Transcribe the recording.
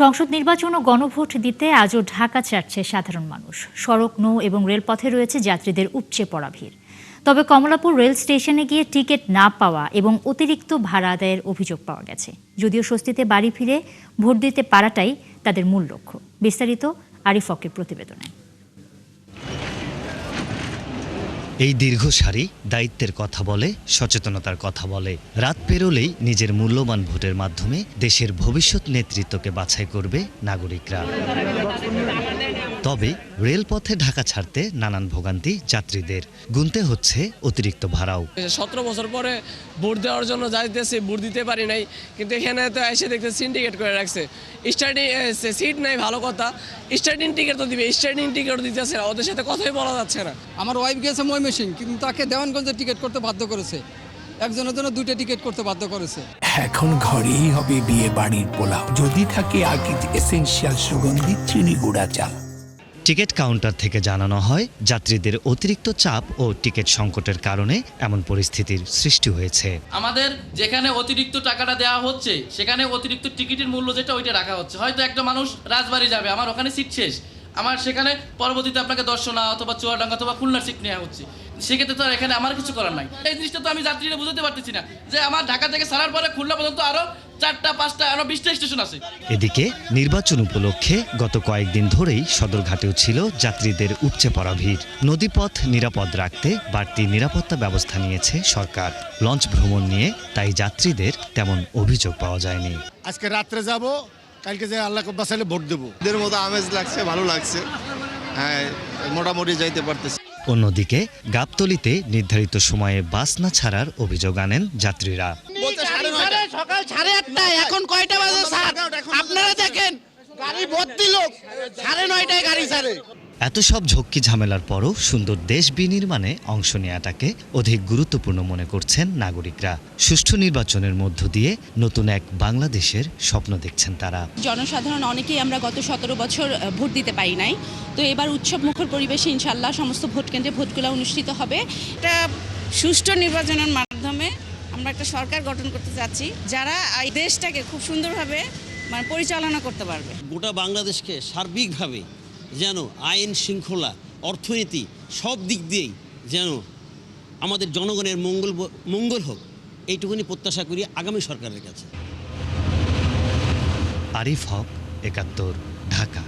সংসদ নির্বাচন ও গণভোট দিতে আজও ঢাকা ছাড়ছে সাধারণ মানুষ। সড়ক, নৌ এবং রেলপথে রয়েছে যাত্রীদের উপচে পড়া ভিড়। তবে কমলাপুর রেল স্টেশনে গিয়ে টিকিট না পাওয়া এবং অতিরিক্ত ভাড়া আদায়ের অভিযোগ পাওয়া গেছে। যদিও স্বস্তিতে বাড়ি ফিরে ভোট দিতে পারাটাই তাদের মূল লক্ষ্য। বিস্তারিত আরিফ হকের প্রতিবেদনে। এই দীর্ঘ সারি দায়িত্বের কথা বলে, সচেতনতার কথা বলে। রাত পেরোলেই নিজের মূল্যবান ভোটের মাধ্যমে দেশের ভবিষ্যৎ নেতৃত্বকে বাছাই করবে নাগরিকরা। তবে রেলপথে ঢাকা ছাড়তে নানান ভোগান্তি যাত্রীদের। গুনতে হচ্ছে অতিরিক্ত ভাড়াও। 17 বছর পরে ভোট দেওয়ার জন্য যাইতেছি, ভোট দিতে পারি নাই, কিন্তু এখানে তো এসে দেখতে সিন্ডিকেট করে রাখছে। স্টার্টিং সিট নাই, ভালো কথা, স্টার্টিং টিকিট তো দিবে, স্টার্টিং টিকিট দিতেছে না, ওদের সাথে কথাই বলা যাচ্ছে না। আমার ওয়াইফ গেছে ময়মনসিংহ, কিন্তু তাকে দেওয়ানগঞ্জে টিকিট করতে বাধ্য করেছে। একজনের জন্য 2টা টিকিট করতে বাধ্য করেছে। এখন ঘরেই হবে বিয়ে বাড়ির পোলাও, যদি থাকে আকিজ এসেনশিয়াল সুগন্ধি চিনি গুঁড়া চাল। টিকিট কাউন্টার থেকে জানানো হয়, যাত্রীদের অতিরিক্ত চাপ ও টিকিট সংকটের কারণে এমন পরিস্থিতির সৃষ্টি হয়েছে। আমাদের যেখানে অতিরিক্ত টাকাটা দেওয়া হচ্ছে, সেখানে অতিরিক্ত টিকিটের মূল্য যেটা ওইটা রাখা হচ্ছে। হয়তো একটা মানুষ রাজবাড়ি যাবে, আমার ওখানে সিট শেষ, আমার সেখানে পরবর্তীতে আপনাকে দর্শনা অথবা চুয়াডাঙ্গা অথবা খুলনার সিট নেওয়া হচ্ছে। সেক্ষেত্রে তো এখানে আমার কিছু করার নাই। এই জিনিসটা তো আমি যাত্রীরা বুঝতে পারতেছি না যে আমার ঢাকা থেকে ছাড়ার পরে খুলনা পর্যন্ত আরো 4টা 5টা আরো 20টা স্টেশন আছে। এদিকে নির্বাচন উপলক্ষে গত কয়েকদিন ধরেই সদরঘাটেও ছিল যাত্রীদের উপচে পড়া ভিড়। নদীপথ নিরাপদ রাখতে বাড়তি নিরাপত্তা ব্যবস্থা নিয়েছে সরকার। লঞ্চ ভ্রমণ নিয়ে তাই যাত্রীদের তেমন অভিযোগ পাওয়া যায়নি। আজকে রাত্রে যাব, কালকে যে আল্লাহ বাঁচাইলে ভোট দেবো। এদের মতো আমেজ লাগছে, ভালো লাগছে। হ্যাঁ, মোটামুটি যাইতে পারতেছে। অন্যদিকে গাবতলীতে নির্ধারিত সময়ে বাস না ছাড়ার অভিযোগ আনেন যাত্রীরা। সকাল 8:30, এখন কয়টা বাজে স্যার? আপনারা দেখেন, গাড়ি ভর্তি লোক, 9:30টায় গাড়ি ছাড়ে। এত সব ঝক্কি ঝামেলার পরও সুন্দর দেশ বিনির্মাণে অংশ নেওয়াটাকে অধিক গুরুত্বপূর্ণ মনে করছেন নাগরিকরা। সুষ্ঠু নির্বাচনের মধ্য দিয়ে নতুন এক বাংলাদেশের স্বপ্ন দেখছেন তারা। জনসাধারণ অনেকেই আমরা গত 17 বছর ভোট দিতে পারি নাই, তো এবার উৎসব মুখর পরিবেশে ইনশাল্লাহ সমস্ত ভোট কেন্দ্রে ভোটগুলো অনুষ্ঠিত হবে। একটা সুষ্ঠু নির্বাচনের মাধ্যমে আমরা একটা সরকার গঠন করতে চাচ্ছি, যারা এই দেশটাকে খুব সুন্দরভাবে পরিচালনা করতে পারবে। গোটা বাংলাদেশকে সার্বিকভাবে যেন আইন শৃঙ্খলা, অর্থনীতি সব দিক দিয়েই যেন আমাদের জনগণের মঙ্গল হোক, এইটুকুনি প্রত্যাশা করি আগামী সরকারের কাছে। আরিফ হক, ৭১, ঢাকা।